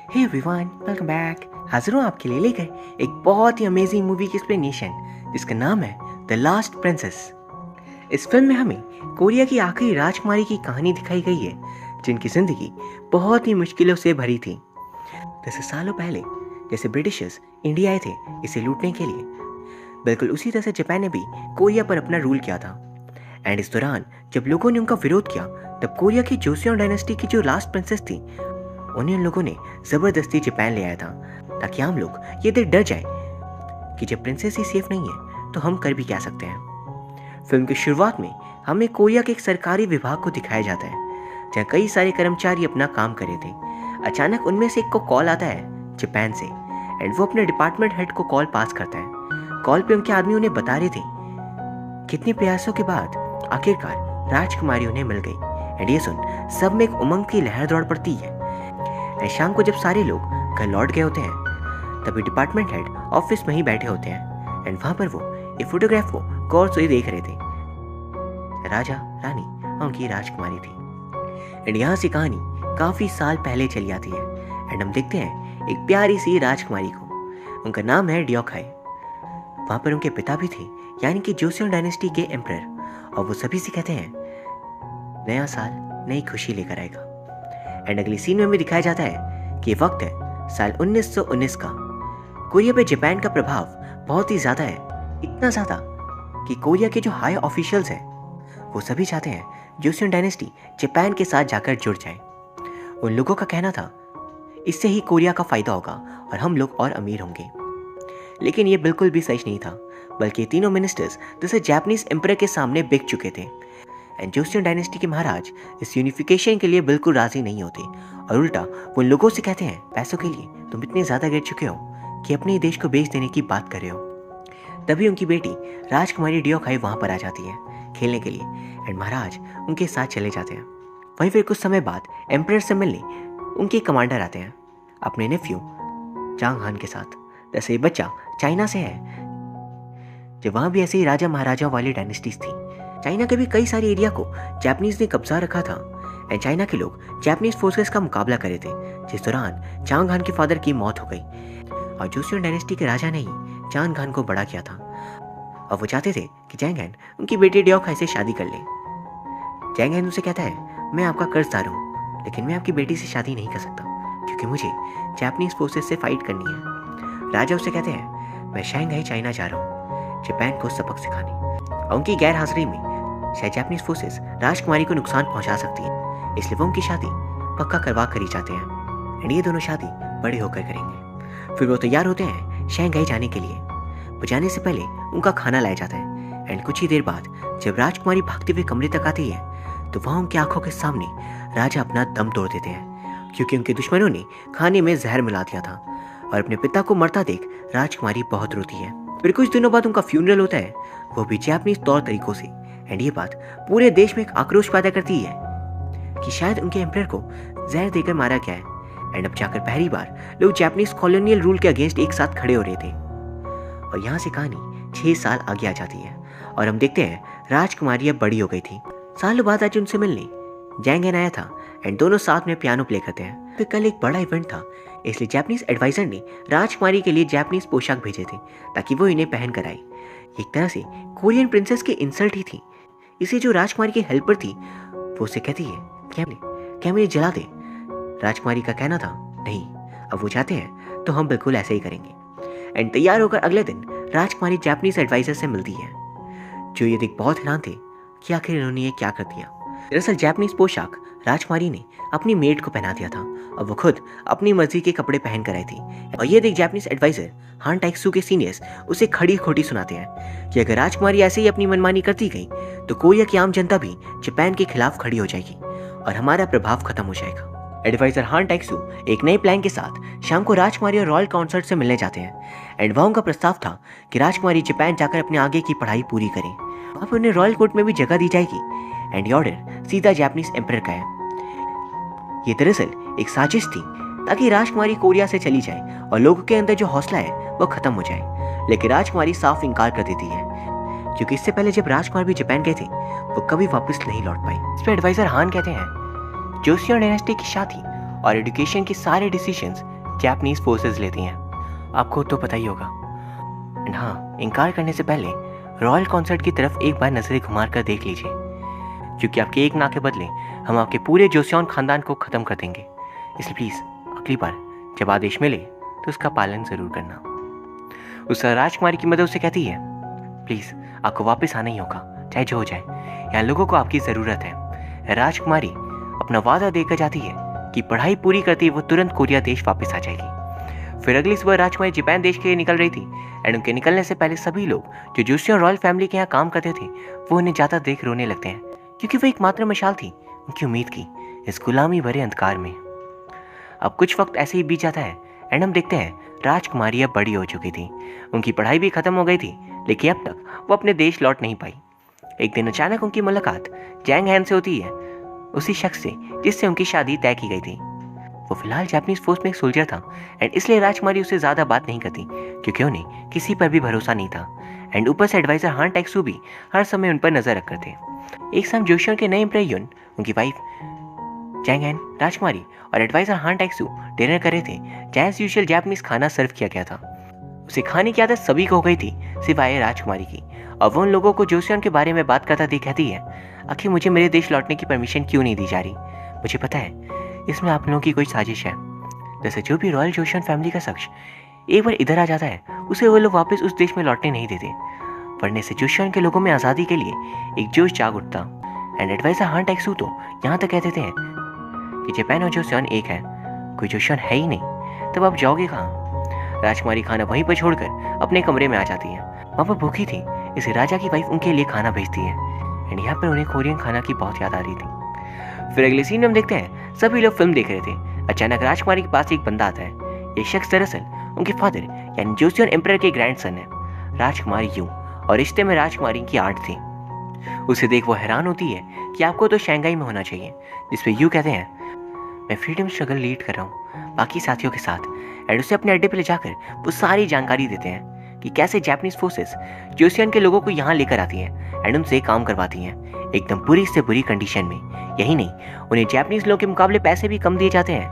Hey everyone, welcome back. हाजिर हूँ आपके लिए लेकर एक बहुत ही अमेजिंग मूवी की एक्सप्लेनेशन जिसका नाम है द लास्ट प्रिंसेस। इस फिल्म में हमें कोरिया की आखिरी राजकुमारी की कहानी दिखाई गई है जिनकी जिंदगी बहुत ही मुश्किलों से भरी थी। जैसे सालों पहले जैसे ब्रिटिशर्स इंडिया आए थे इसे लूटने के लिए, बिल्कुल उसी तरह से जापान ने भी कोरिया पर अपना रूल किया था। एंड इस दौरान जब लोगों ने उनका विरोध किया तब कोरिया की जोसेओन डायनेस्टी की जो लास्ट प्रिंसेस थी उन्हें उन लोगों ने जबरदस्ती जापान ले आया था ताकि हम लोग ये देख डर जाए कि जब प्रिंसेस ही सेफ नहीं है तो हम कर भी क्या सकते हैं। फिल्म की शुरुआत में हमें कोरिया के एक सरकारी विभाग को दिखाया जाता है जहाँ कई सारे कर्मचारी अपना काम कर रहे थे। अचानक उनमें से एक को कॉल आता है जापान से एंड वो अपने डिपार्टमेंट हेड को कॉल पास करता है। कॉल पे उनके आदमी उन्हें बता रहे थे कितने प्रयासों के बाद आखिरकार राजकुमारी उन्हें मिल गई। एंड ये सुन सब में एक उमंग की लहर दौड़ पड़ती है। शाम को जब सारे लोग घर लौट गए होते हैं तभी डिपार्टमेंट हेड ऑफिस में ही बैठे होते हैं एंड वहां पर वो एक फोटोग्राफ को गौर से देख रहे थे। राजा रानी और उनकी राजकुमारी थी। एंड यहाँ से कहानी काफी साल पहले चली आती है एंड हम देखते हैं एक प्यारी सी राजकुमारी को। उनका नाम है ड्योखाई। वहां पर उनके पिता भी थे यानी कि जोसेओन डायनेस्टी के एम्परर, और वो सभी से कहते हैं नया साल नई खुशी लेकर आएगा। एंड अगली सीन में भी दिखाया जाता है कि वक्त है साल 1919 का। कोरिया पे जापान का प्रभाव बहुत ही ज्यादा है, इतना ज्यादा कि कोरिया के जो हाई ऑफिशियल्स हैं वो सभी चाहते हैं जोसेओन डायनेस्टी जापान के साथ जाकर जुड़ जाए। उन लोगों का कहना था इससे ही कोरिया का फायदा होगा और हम लोग और अमीर होंगे। लेकिन ये बिल्कुल भी सच नहीं था, बल्कि तीनों मिनिस्टर्स जैसे जापानीज एम्परर के सामने बिक चुके थे। एंड जोसेओन डायनेस्टी के महाराज इस यूनिफिकेशन के लिए बिल्कुल राजी नहीं होते और उल्टा वो उन लोगों से कहते हैं पैसों के लिए तुम इतने ज्यादा गिर चुके हो कि अपने देश को बेच देने की बात कर रहे हो। तभी उनकी बेटी राजकुमारी ड्योखाई वहां पर आ जाती है खेलने के लिए एंड महाराज उनके साथ चले जाते हैं। वहीं फिर कुछ समय बाद एम्परर से मिलने उनके कमांडर आते हैं अपने नेफ्यू चांग हान के साथ। जैसे ये बच्चा चाइना से है, जब वहां भी ऐसे ही राजा महाराजा वाली डायनेस्टीज थी। चाइना के भी कई सारे एरिया को जापानीज ने कब्जा रखा था एंड चाइना के लोग जापानीज फोर्सेस का मुकाबला करे थे, जिस दौरान चांग हान के फादर की मौत हो गई और जोसेओन डायनेस्टी के राजा ने ही चांग हान को बड़ा किया था और वो चाहते थे कि जैंग हान उनकी बेटी ड्योखाई से शादी कर ले। जैंग हान उसे कहता है मैं आपका कर्जदार हूँ लेकिन मैं आपकी बेटी से शादी नहीं कर सकता क्योंकि मुझे जापानीज फोर्सेस से फाइट करनी है। राजा उसे कहते हैं मैं शंघाई चाइना जा रहा हूँ जापान को सबक सिखाने, और उनकी गैर हाजिरी में शायद जापानीज फोर्सेस राजकुमारी को नुकसान पहुंचा सकती है, इसलिए वो उनकी शादी पक्का करवा कर ही चाहते हैं एंड ये दोनों शादी बड़े होकर करेंगे। फिर वो तैयार होते हैं शंघाई जाने के लिए। वो जाने से पहले उनका खाना लाया जाता है एंड कुछ ही देर बाद जब राजकुमारी भागते हुए कमरे तक आती है तो वहां उनकी आंखों के सामने राजा अपना दम तोड़ देते हैं क्योंकि उनके दुश्मनों ने खाने में जहर मिला दिया था। और अपने पिता को मरता देख राजकुमारी बहुत रोती है। फिर कुछ दिनों बाद उनका फ्यूनरल होता है, वो भी जापानीज तौर तरीकों से। एंड ये बात पूरे देश में एक आक्रोश पैदा करती है कि शायद उनके एम्परर को जहर देकर मारा गया है। एंड अब जाकर पहली बार लोग जापानीज कॉलोनियल रूल के अगेंस्ट एक साथ खड़े हो रहे थे। और यहाँ से कहानी 6 साल आगे आ जाती है और हम देखते हैं राजकुमारी अब बड़ी हो गई थी। सालों बाद आज उनसे मिलने जैंग हान आया था एंड दोनों साथ में पियानो प्ले करते हैं। फिर कल एक बड़ा इवेंट था, इसलिए जापानीज एडवाइजर ने राजकुमारी के लिए जापानीज पोशाक भेजे थे ताकि वो इन्हें पहन कर आए। एक तरह से कोरियन प्रिंसेस की इंसल्ट ही थी। इसे जो राजकुमारी की हेल्पर थी वो उसे कहती है क्या मुझे जला दे। राजकुमारी का कहना था नहीं, अब वो चाहते हैं तो हम बिल्कुल ऐसे ही करेंगे। एंड तैयार होकर अगले दिन राजकुमारी जापानीज एडवाइजर से मिलती है जो ये देख बहुत हैरान थे कि आखिर इन्होंने ये क्या कर दिया। दरअसल जापानीज पोशाक राजकुमारी ने अपनी मेड को पहना दिया था और वो खुद अपनी मर्जी के कपड़े पहन कर आई थी। और ये देख जापानीज एडवाइजर हान टाइक्सू के सीनियर्स उसे खड़ी खोटी सुनाते हैं कि अगर राजकुमारी ऐसे ही अपनी मनमानी करती गई तो कोरिया की आम जनता भी जापान के खिलाफ खड़ी हो जाएगी और हमारा प्रभाव खत्म हो जाएगा। एडवाइजर हान टाइक्सू एक नए प्लान के साथ शाम को राजकुमारी और रॉयल काउंसिल से मिलने जाते हैं एंड वहां उनका प्रस्ताव था कि राजकुमारी जापान जाकर अपने आगे की पढ़ाई पूरी करें। वहां पर उन्हें रॉयल कोर्ट में भी जगह दी जाएगी एंड ये ऑर्डर सीधा जापानीज एम्परर का है। ये दरअसल एक साजिश थी ताकि राजकुमारी कोरिया से चली जाए और लोगों के अंदर जो हौसला है वो खत्म हो जाए। लेकिन राजकुमारी साफ इनकार कर देती है क्योंकि इससे पहले जब राजकुमार भी जापान गए थे वो कभी वापस नहीं लौट पाई। इस पर एडवाइजर हान कहते हैं जोसेओन डायनेस्टी की शादी और एजुकेशन के सारे डिसीजंस जापानीज फोर्सेस लेती हैं। आपको तो पता ही होगा। एंड हाँ, इनकार करने से पहले रॉयल कॉन्सर्ट की तरफ एक बार नजरें घुमा कर देख लीजिए, क्योंकि आपके एक ना के बदले हम आपके पूरे जोसियन खानदान को ख़त्म कर देंगे। इसलिए प्लीज़ अगली बार जब आदेश मिले तो उसका पालन ज़रूर करना। उस राजकुमारी की मदद उसे कहती है, प्लीज़ आपको वापस आना ही होगा, चाहे जो हो जाए, यहाँ लोगों को आपकी ज़रूरत है। राजकुमारी अपना वादा देकर जाती है कि पढ़ाई पूरी करते ही वो तुरंत कोरिया देश वापस आ जाएगी। फिर अगली सुबह राजकुमारी जापान देश के लिए निकल रही थी एंड उनके निकलने से पहले सभी लोग जो जोसियन रॉयल फैमिली के यहाँ काम करते थे वो उन्हें जाता देख रोने लगते हैं, क्योंकि वो एकमात्र मशाल थी उनकी उम्मीद की इस गुलामी भरे अंधकार में। अब कुछ वक्त ऐसे ही बीत जाता है एंड हम देखते हैं राजकुमारी अब बड़ी हो चुकी थी, उनकी पढ़ाई भी खत्म हो गई थी, लेकिन अब तक वो अपने देश लौट नहीं पाई। एक दिन अचानक उनकी मुलाकात जैंग हैन से होती है, उसी शख्स से जिससे उनकी शादी तय की गई थी। वो फिलहाल जापानीज फोर्स में एक सोल्जर था एंड इसलिए राजकुमारी उससे ज़्यादा बात नहीं करती, क्योंकि उन्हें किसी पर भी भरोसा नहीं था। एंड ऊपर से एडवाइजर हान टेक्सू भी हर समय उन पर नजर रखकर थे। एक शाम जोशियन के नए एम्परर युन, उनकी वाइफ जैंग हैन, राजकुमारी और एडवाइजर हान टेक्सू डिनर कर रहे थे, जहाँ एज यूजुअल जापानीज खाना सर्व किया गया था। उसे खाने की आदत सभी को हो गई थी सिवाय राजकुमारी की, और वो उन लोगों को जोशियन के बारे में बात करता देख कहती है, आखिर मुझे मेरे देश लौटने की परमिशन क्यों नहीं दी जा रही? मुझे पता है इसमें आप लोगों की कोई साजिश है। जैसे जो भी रॉयल जोशियन फैमिली का शख्स एक बार इधर आ जाता है उसे वो लोग वापस उस देश में लौटने नहीं देते, पढ़ने से जोशियन के लोगों में आज़ादी के लिए एक जोश जाग उठता। एंड एडवाइजर हान टेक्सू तो यहाँ तक कह देते हैं कि जापान और जोशियन एक है, कोई जोशियन है ही नहीं, तब आप जाओगे कहाँ? राजकुमारी खाना वहीं पर छोड़कर अपने कमरे में आ जाती है। वहाँ पर भूखी थी, इसे राजा की वाइफ उनके लिए खाना भेजती है एंड यहाँ पर उन्हें कोरियन खाना की बहुत याद आ रही थी। फिर अगले सीन में हम देखते हैं सभी लोग फिल्म देख रहे थे, अचानक राजकुमारी के पास एक बंदा आता है। ये शख्स दरअसल उनके फादर यानी जोसियन एम्परर के ग्रैंडसन है, राजकुमारी यू, और रिश्ते में राजकुमारी की आंट थी। उसे देख वो हैरान होती है कि आपको तो शंघाई में होना चाहिए, जिस पे यू कहते हैं मैं फ्रीडम स्ट्रगल लीड कर रहा हूँ बाकी साथियों के साथ, एंड उसे अपने अड्डे पर ले जाकर वो सारी जानकारी देते हैं कि कैसे जापानीज फोर्सेस जोसियन के लोगों को यहाँ लेकर आती हैं एंड उनसे काम करवाती हैं एकदम बुरी से बुरी कंडीशन में। यही नहीं, उन्हें जापानीज लोगों के मुकाबले पैसे भी कम दिए जाते हैं,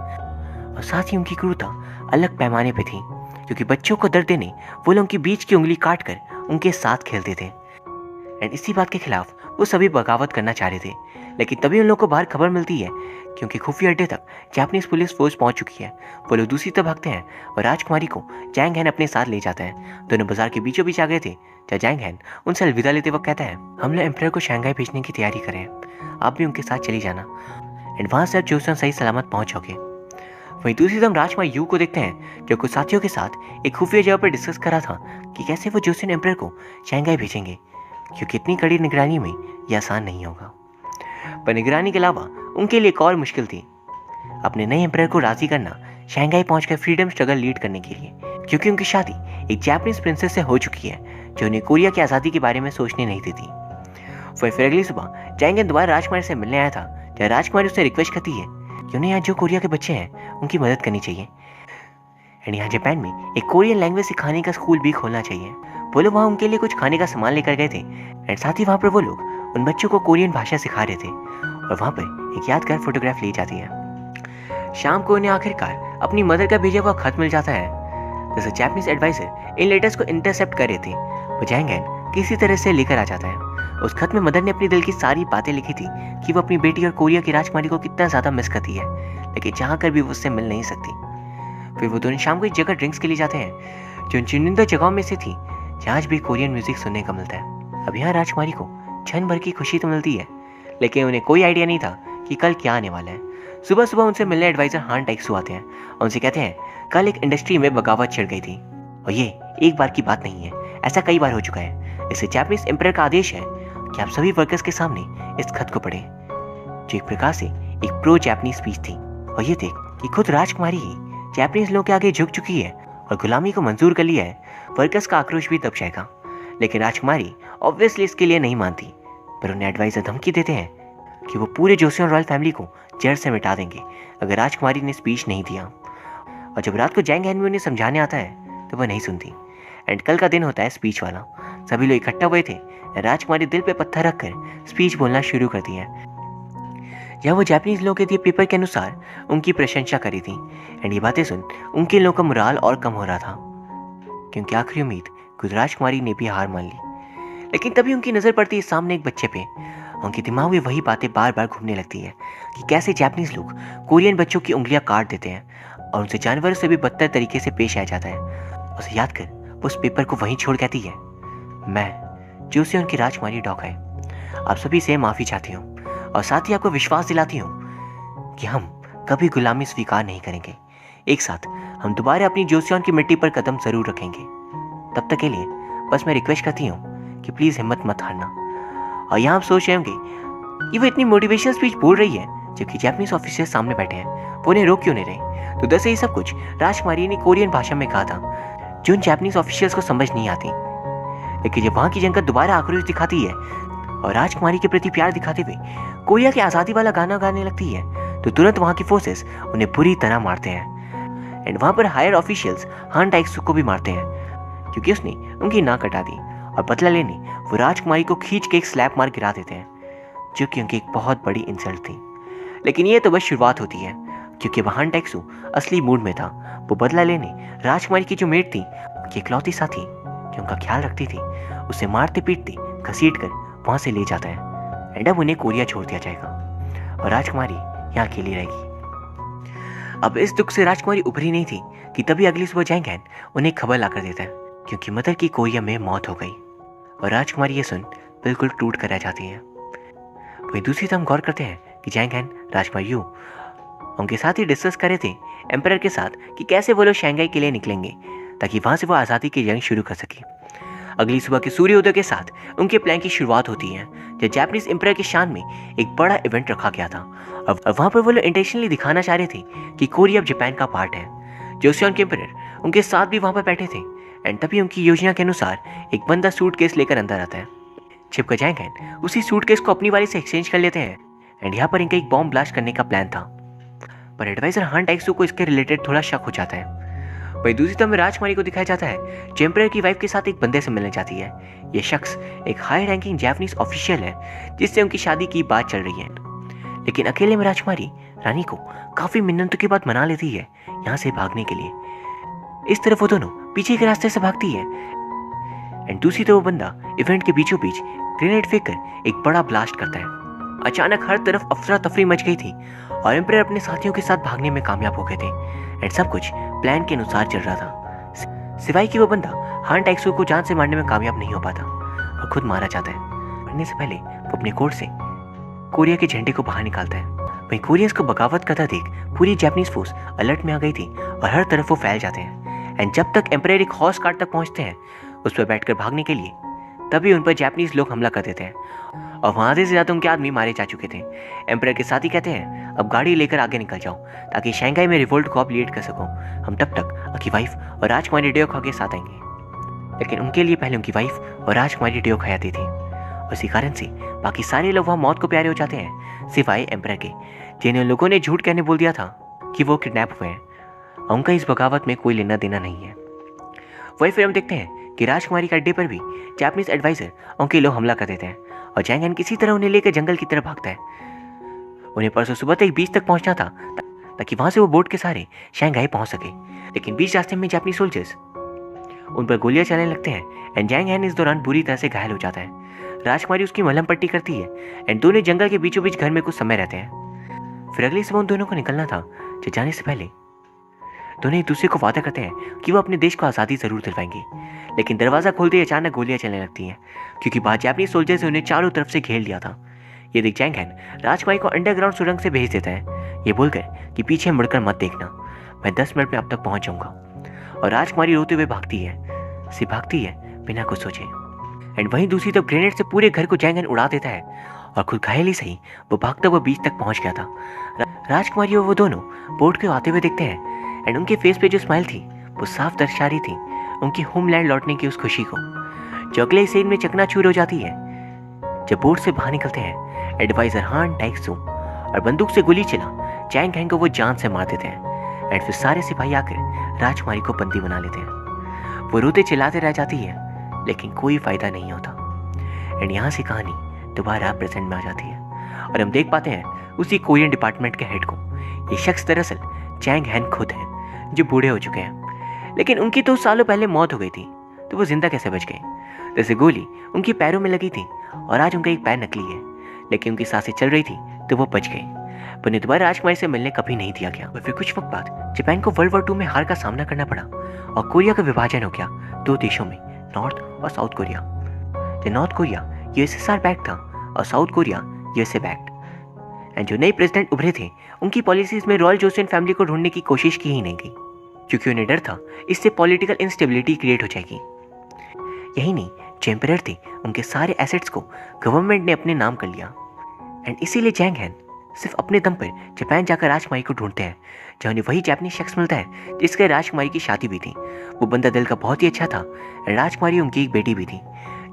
और साथ ही उनकी क्रूरता अलग पैमाने पे थी, क्योंकि बच्चों को दर्द देने वो लोग उनकी बीच की उंगली काट कर उनके साथ खेलते थे। एंड इसी बात के खिलाफ वो सभी बगावत करना चाह रहे थे, लेकिन तभी उन लोगों को बाहर खबर मिलती है क्योंकि खुफिया अड्डे तक जापानीज पुलिस फोर्स पहुंच चुकी है। वो लोग दूसरी तरफ भागते हैं और राजकुमारी को जैंग हैन अपने साथ ले जाता है। दोनों बाजार के बीचों बीच आ गए थे जहाँ जैंग हैन उनसे अलविदा लेते वक्त कहता है, हम लोग एम्परर को शंघाई भेजने की तैयारी करें, आप भी उनके साथ चली जाना एंड वहाँ से आप जोसियन सही सलामत पहुँचोगे। वहीं दूसरी तरफ राजकुमार यू को देखते हैं जो कुछ साथियों के साथ एक खुफिया जगह पर डिस्कस करा था कि कैसे वो जोसियन एम्परर को शंघाई भेजेंगे, क्योंकि इतनी कड़ी निगरानी में यह आसान नहीं होगा। पर निगरानी के अलावा उनके लिए एक और मुश्किल थी, अपने नए एम्परर को राजी करना शंघाई पहुंचकर फ्रीडम स्ट्रगल लीड करने के लिए, क्योंकि उनकी शादी एक जापानीज प्रिंसेस से हो चुकी है जो उन्हें कोरिया की आज़ादी के बारे में सोचने नहीं देती। फिर अगली सुबह जैंग हैन दोबारा राजकुमारी से मिलने आया था, जहाँ राजकुमारी उससे रिक्वेस्ट करती है कि उन्हें यहाँ जो कोरिया के बच्चे हैं उनकी मदद करनी चाहिए एंड यहाँ जापान में एक कोरियन लैंग्वेज सिखाने का स्कूल भी खोलना चाहिए। वो लोग वहाँ उनके लिए कुछ खाने का सामान लेकर गए थे एंड साथ ही वहाँ पर वो लोग उन बच्चों को कोरियन भाषा सिखा रहे थे, और वहाँ पर एक यादगार फोटोग्राफ ली जाती है। शाम को उन्हें आखिरकार अपनी मदर का भेजा हुआ खत मिल जाता है। जैसे जापानीज एडवाइजर इन लेटर्स को इंटरसेप्ट कर रहे थे, वो जैंग हैन किसी तरह से लेकर आ जाता है। उस खत में मदर ने अपने दिल की सारी बातें लिखी थी कि वो अपनी बेटी और कोरिया की राजकुमारी को कितना ज़्यादा मिस करती है, लेकिन जहाँ कर भी वो उससे मिल नहीं सकती। फिर वो दोनों शाम को एक जगह ड्रिंक्स के लिए जाते हैं जो चुनिंदा जगहों में से थी जहाँ आज भी कोरियन म्यूजिक सुनने को मिलता है। अब यहाँ राजकुमारी को क्षण भर की खुशी तो मिलती है, लेकिन उन्हें कोई आइडिया नहीं था कि कल क्या आने वाला है। सुबह सुबह उनसे मिलने एडवाइजर हान टेक्सू आते हैं और उनसे कहते हैं कल एक इंडस्ट्री में बगावत छिड़ गई थी, और ये एक बार की बात नहीं है, ऐसा कई बार हो चुका है। इससे जापानीज एम्परर का आदेश है कि आप सभी वर्कर्स के सामने इस खत को पढ़ें, जो एक प्रकार से एक प्रो जापानीज स्पीच थी। और ये देख कि खुद राजकुमारी ही जापानीज लोगों के आगे झुक चुकी है और गुलामी को मंजूर कर लिया है, वर्कर्स का आक्रोश भी दब जाएगा। लेकिन राजकुमारी ऑब्वियसली इसके लिए नहीं मानती, पर उन्हें एडवाइजर धमकी देते हैं कि वो पूरे जोसियन रॉयल फैमिली को जड़ से मिटा देंगे अगर राजकुमारी ने स्पीच नहीं दिया। और जब रात को जैंग हैन उन्हें समझाने आता है तो वह नहीं सुनती। एंड कल का दिन होता है स्पीच वाला। सभी लोग इकट्ठा हुए थे। राजकुमारी दिल पे पत्थर रखकर स्पीच बोलना शुरू करती है। जहाँ वो जापानीज लोगों के दिए पेपर के अनुसार उनकी प्रशंसा करी थी। एंड ये बातें सुन उनके लोगों का मोराल और कम हो रहा था, क्योंकि आखिरी उम्मीद खुद राजकुमारी ने भी हार मान ली। लेकिन तभी उनकी नज़र पड़ती है सामने एक बच्चे पे। उनके दिमाग में वही बातें बार बार घूमने लगती है कि कैसे जापानीज लोग कोरियन बच्चों की उंगलियां काट देते हैं और उनसे जानवरों से भी बदतर तरीके से पेश आ जाता है। उसे याद कर वो उस पेपर को वहीं छोड़ कहती है, मैं जोसियोन की राजकुमारी डॉक है, आप सभी से माफ़ी चाहती हूँ और साथ ही आपको विश्वास दिलाती हूँ कि हम कभी गुलामी स्वीकार नहीं करेंगे। एक साथ हम दोबारा अपनी जोसियोन की मिट्टी पर कदम जरूर रखेंगे। तब तक के लिए बस मैं रिक्वेस्ट करती हूँ कि प्लीज़ हिम्मत मत हारना। और यहाँ आप सोच रहे होंगे कि वो इतनी मोटिवेशनल स्पीच बोल रही है जबकि जापानीज ऑफिसर सामने बैठे हैं, वो उन्हें रोक क्यों नहीं रहे। तो दरअसल ये सब कुछ राजकुमारी ने कोरियन भाषा में कहा था जो उन जापानीज ऑफिशियल्स को समझ नहीं आती। लेकिन जब वहाँ की जंगल दोबारा आक्रोश दिखाती है और राजकुमारी के प्रति प्यार दिखाते हुए कोरिया की आज़ादी वाला गाना गाने लगती है तो तुरंत वहाँ की फोर्सेस उन्हें बुरी तरह मारते हैं। एंड वहाँ पर हायर ऑफिशियल्स हान टाइक्सू को भी मारते हैं क्योंकि उसने उनकी नाक कटा दी, और बदला लेने वो राजकुमारी को खींच के एक स्लैप मार गिरा देते हैं, जो कि उनकी एक बहुत बड़ी इंसल्ट थी। लेकिन ये तो बस शुरुआत होती है, क्योंकि हान टाइक्सू असली मूड में था। वो बदला लेने राजकुमारी की जो मेट थी, उनकी इकलौती साथी जो उनका ख्याल रखती थी, उसे मारते पीटते घसीट कर वहाँ से ले जाता है। एंड अब उन्हें कोरिया छोड़ दिया जाएगा और राजकुमारी यहाँ अकेली रहेगी। अब इस दुख से राजकुमारी उभरी नहीं थी कि तभी अगली सुबह जैंगहैन उन्हें खबर लाकर देता है क्योंकि मदर की कोरिया में मौत हो गई, और राजकुमारी ये सुन बिल्कुल टूट कर रह जाती है। वहीं दूसरी तरफ हम गौर करते हैं कि जैंगहैन, राजकुमारी यू उनके साथ ही डिस्कस कर रहे थे एम्परर के साथ कि कैसे वो लोग शंघाई के लिए निकलेंगे ताकि वहाँ से वो आज़ादी की जंग शुरू कर सके। अगली सुबह के सूर्योदय के साथ उनके प्लान की शुरुआत होती है, जब जापानीज एम्परर के शान में एक बड़ा इवेंट रखा गया था। अब वहाँ पर वो लोग इंटेंशनली दिखाना चाह रहे थे कि कोरिया अब जापान का पार्ट है। जोसियोन के एम्परर उनके साथ भी वहाँ पर बैठे थे। एंड तभी उनकी योजना के अनुसार एक बंदा सूटकेस लेकर अंदर आता है। छिपकर जैंगहैन उसी सूटकेस को अपनी वाली से एक्सचेंज कर लेते हैं। एंड यहाँ पर इनका एक बॉम्ब ब्लास्ट करने का प्लान था, पर एडवाइजर हान टाइक्सू को इसके रिलेटेड थोड़ा शक हो जाता है। वही दूसरी तरफ में राजकुमारी को दिखाया जाता है जो एम्परर की वाइफ के साथ एक बंदे से मिलने जाती है। ये शख्स एक हाई रैंकिंग जापानीज ऑफिशियल है जिससे उनकी शादी की बात चल रही है। लेकिन अकेले में राजकुमारी रानी को काफी मिन्नतों के बाद मना लेती है यहाँ से भागने के लिए। इस तरफ वो दोनों पीछे के रास्ते से भागती है। एंड दूसरी तरफ वो बंदा इवेंट के बीचों बीच ग्रेनेड फेंक कर एक बड़ा ब्लास्ट करता है। अचानक हर तरफ अफरा तफरी मच गई थी और एम्परर अपने साथियों के साथ भागने में कामयाब हो गए थे। एंड सब कुछ प्लान के अनुसार चल रहा था, सिवाय कि वो बंदा हान टाइक्सू को जान से मारने में कामयाब नहीं हो पाता और खुद मारा जाता है। मरने से पहले वो अपने कोट से कोरिया के झंडे को बाहर निकालता है। वहीं कोरियंस को बगावत करता देख पूरी जापानीज फोर्स अलर्ट में आ गई थी और हर तरफ वो फैल जाते हैं। एंड जब तक एम्परर एक हॉर्स कार्ट तक पहुंचते हैं उस पर बैठकर भागने के लिए, तभी उन पर जापानीज लोग हमला कर देते हैं और वहाँ से ज़्यादा उनके आदमी मारे जा चुके थे। एम्परर के साथ ही कहते हैं अब गाड़ी लेकर आगे निकल जाओ ताकि शंघाई में रिवोल्ट को आप लीड कर सको। हम तब तक आपकी वाइफ और राजकुमारी डेओखा के साथ आएंगे। लेकिन उनके लिए पहले उनकी वाइफ और राजकुमारी डेओखा आती थी। उसी कारण से बाकी सारे लोग वहाँ मौत को प्यारे हो जाते हैं सिवाय एम्परर के, जिन्हें लोगों ने झूठ कहने बोल दिया था कि वो किडनैप हुए हैं। उनका इस बगावत में कोई लेना देना नहीं है। वही फिर हम देखते हैं कि राजकुमारी के अड्डे पर भी जापानीज एडवाइजर उनके लोग हमला कर देते हैं और जैंगहैन किसी तरह उन्हें लेकर जंगल की तरफ भागता है। उन्हें परसों सुबह तक बीच तक पहुंचना था ताकि वहां से वो बोट के सहारे शंघाई पहुंच सके। लेकिन बीच रास्ते में जापानी सोल्जर्स उन पर गोलियां चलाने लगते हैं एंड जैंगहैन इस दौरान बुरी तरह से घायल हो जाता है। राजकुमारी उसकी मलहम पट्टी करती है एंड दोनों जंगल के बीचों बीच घर में कुछ समय रहते हैं। फिर अगली सुबह उन दोनों को निकलना था, जो जाने से पहले दोनों एक दूसरे को वादा करते हैं कि वो अपने देश को आज़ादी जरूर दिलवाएंगे। लेकिन दरवाज़ा खोलते ही अचानक गोलियां चलने लगती हैं क्योंकि बाहर जापानीज सोल्जर्स ने उन्हें चारों तरफ से घेर लिया था। ये देख जैंगहैन राजकुमारी को अंडरग्राउंड सुरंग से भेज देता है, ये बोलकर कि पीछे मुड़कर मत देखना, मैं 10 मिनट में अब तक पहुंच जाऊंगा। और राजकुमारी रोते हुए भागती है बिना कुछ सोचे। एंड वहीं दूसरी तरफ ग्रेनेड से पूरे घर को जैंगहैन उड़ा देता है और खुद घायल ही सही वो भागता हुआ बीच तक पहुंच गया था। राजकुमारी और वो दोनों बोट को आते हुए देखते हैं एंड उनके फेस पे जो स्माइल थी वो साफ दर्शा रही थी उनकी होमलैंड लौटने की उस खुशी को, जो अगले सीन में चकनाचूर हो जाती है जब बोट से बाहर निकलते हैं एडवाइजर हान टाइक्सू और बंदूक से गोली चला जैंगहैन को वो जान से मार देते हैं। एंड फिर सारे सिपाही आकर राजकुमारी को बंदी बना लेते हैं। वो रोते चिल्लाते रह जाती है लेकिन कोई फायदा नहीं होता। एंड यहाँ से कहानी दोबारा प्रेजेंट में आ जाती है और हम देख पाते हैं उसी कोरियन डिपार्टमेंट के हेड को। ये शख्स दरअसल जैंग हैन खुद हैं, जो बूढ़े हो चुके हैं, लेकिन उनकी तो सालों पहले मौत हो गई थी, तो वो जिंदा कैसे बच गए? जैसे गोली उनके पैरों में लगी थी और आज उनका एक पैर नकली है, लेकिन उनकी सांसें चल रही थी तो वो बच गए। पर उन्हें दोबारा राजकुमारी से मिलने कभी नहीं दिया गया। और फिर कुछ वक्त बाद जापान को वर्ल्ड वॉर 2 में हार का सामना करना पड़ा और कोरिया का विभाजन हो गया 2 देशों में, नॉर्थ और साउथ कोरिया। जो नॉर्थ कोरिया यूएसएसआर बैक्ड था और south Korea USA backed. And जो नए प्रेसिडेंट उभरे थे, उनकी पॉलिसीज में रॉयल जोसेन फैमिली को ढूंढने की कोशिश की ही नहीं गई, क्योंकि उन्हें डर था इससे पॉलिटिकल इंस्टेबिलिटी क्रिएट हो जाएगी। यही नहीं, जो एम्परर थे उनके सारे एसेट्स को गवर्नमेंट ने अपने नाम कर लिया। एंड इसीलिए जैंग हैन सिर्फ अपने दम पर जापान जाकर राजकुमारी को ढूंढते हैं, जहाँ उन्हें वही जापानी शख्स मिलता है जिसके राजकुमारी की शादी भी थी। वो बंदा दिल का बहुत ही अच्छा था और राजकुमारी उनकी एक बेटी भी थी,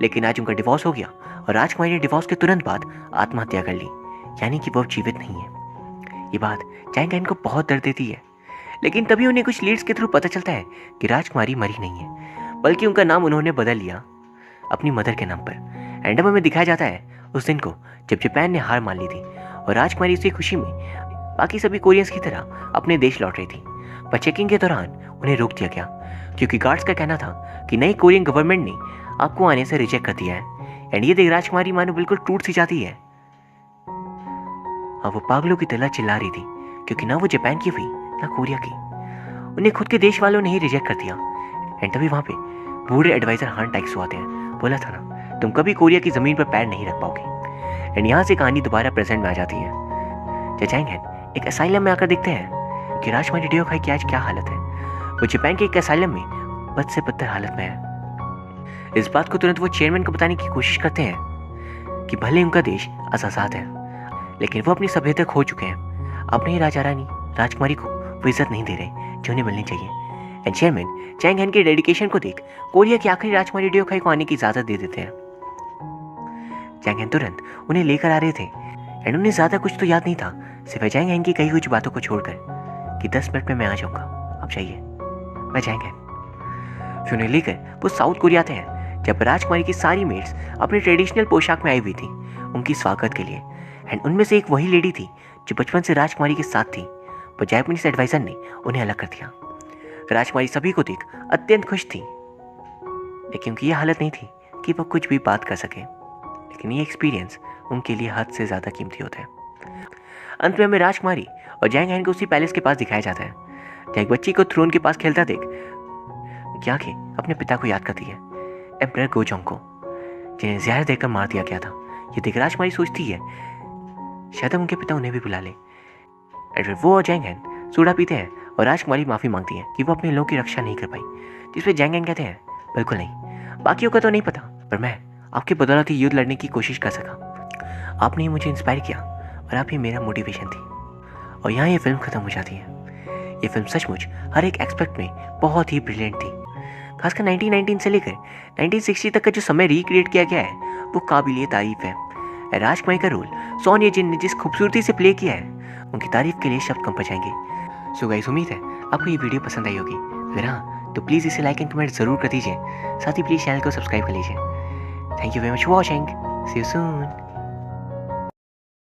लेकिन आज उनका डिवोर्स हो गया और राजकुमारी ने डिवोर्स के तुरंत बाद आत्महत्या कर ली, यानी कि वो जीवित नहीं है। ये बात जैंग हैन को बहुत दर्द देती है, लेकिन तभी उन्हें कुछ लीड्स के थ्रू पता चलता है कि राजकुमारी मरी नहीं है, बल्कि उनका नाम उन्होंने बदल लिया अपनी मदर के नाम पर। एंड में दिखाया जाता है उस दिन को जब जापान ने हार मान ली थी और राजकुमारी उसी खुशी में बाकी सभी कोरियंस की तरह अपने देश लौट रही थी। पर चेकिंग के दौरान उन्हें रोक दिया गया, क्योंकि गार्ड्स का कहना था कि नई कोरियन गवर्नमेंट ने आपको आने से रिजेक्ट कर दिया है। एंड ये देख राजकुमारी मानो बिल्कुल टूट सी जाती है और वो पागलों की तरह चिल्ला रही थी, क्योंकि ना वो जापान की हुई ना कोरिया की। उन्हें खुद के देश वालों ने ही रिजेक्ट कर दिया। एंड तभी वहां पे बूढ़े एडवाइजर हान टाइक्सो आते हैं। बोला था ना, तुम कभी कोरिया की जमीन पर पैर नहीं रख पाओगे। एंड यहाँ से कहानी दोबारा प्रेजेंट में आ जाती है। जैंग हैन एक असाइलम में आकर देखते हैं कि राजकुमारी डियोखाई की आज क्या हालत है। वो जापान के एक असाइलम में बद से बदतर हालत में है। इस बात को तुरंत वो चेयरमैन को बताने की कोशिश करते हैं कि भले उनका देश आजाद है, लेकिन वो अपनी सभ्यता खो चुके हैं। अपने ही राजा रानी राजकुमारी को वो इज्जत नहीं दे रहे जो उन्हें मिलनी चाहिए। एंड चेयरमैन जैंग हैन के डेडिकेशन को देख कोरिया की आखिरी राजकुमारी डियोखाई को आने की इजाजत दे देते हैं। जैंग हैन तुरंत उन्हें लेकर आ रहे थे एंड उन्हें ज्यादा कुछ तो याद नहीं था, सिवाय जैंग हैन की कई कुछ बातों को छोड़कर कि 10 मिनट में मैं आ जाऊंगा, आप जाइए, मैं जैंग हैन। फिर उन्हें लेकर वो साउथ कोरिया आते हैं, जब राजकुमारी की सारी मेड्स अपनी ट्रेडिशनल पोशाक में आई हुई थी उनकी स्वागत के लिए। एंड उनमें से एक वही लेडी थी जो बचपन से राजकुमारी के साथ थी, पर जापानीज एडवाइजर ने उन्हें अलग कर दिया। राजकुमारी सभी को देख अत्यंत खुश थी, लेकिन उनकी यह हालत नहीं थी कि वह कुछ भी बात कर सके। लेकिन ये एक्सपीरियंस उनके लिए हद से ज्यादा कीमती होता है। अंत में हमें राजकुमारी और जैंग हैन को उसी पैलेस के पास दिखाया जाता है, जहाँ एक बच्ची को थ्रोन के पास खेलता देख क्या के अपने पिता को याद करती है, एम्परर गोजोंग को, जिन्हें जहर देकर मार दिया गया था। ये देख राजकुमारी सोचती है शायद उनके पिता उन्हें भी बुला ले। फिर वो और जैंग हैन सोडा पीते हैं और राजकुमारी माफी मांगती है कि वो अपने लोगों की रक्षा नहीं कर पाई, जिसपे जैंग हैन कहते हैं बिल्कुल नहीं, बाकियों का तो नहीं पता, पर मैं आपकी बदौलत ही युद्ध लड़ने की कोशिश कर सका। आपने ही मुझे इंस्पायर किया और आप ही मेरा मोटिवेशन थी। और यहाँ ये फिल्म खत्म हो जाती है। ये फिल्म सचमुच हर एक एस्पेक्ट में बहुत ही ब्रिलियंट थी। खासकर 1919 से लेकर 1960 तक का जो समय रिक्रिएट किया गया है वो काबिल तारीफ है। राजकुमारी का रोल सोन ये जिन ने जिस खूबसूरती से प्ले किया है, उनकी तारीफ के लिए शब्द कम बचाएंगे। सो गाइस, उम्मीद है आपको ये वीडियो पसंद आई होगी। अगर हाँ तो प्लीज़ इसे लाइक एंड कमेंट जरूर कर दीजिए। साथ ही प्लीज़ चैनल को सब्सक्राइब कर लीजिए। Thank you very much for watching. See you soon.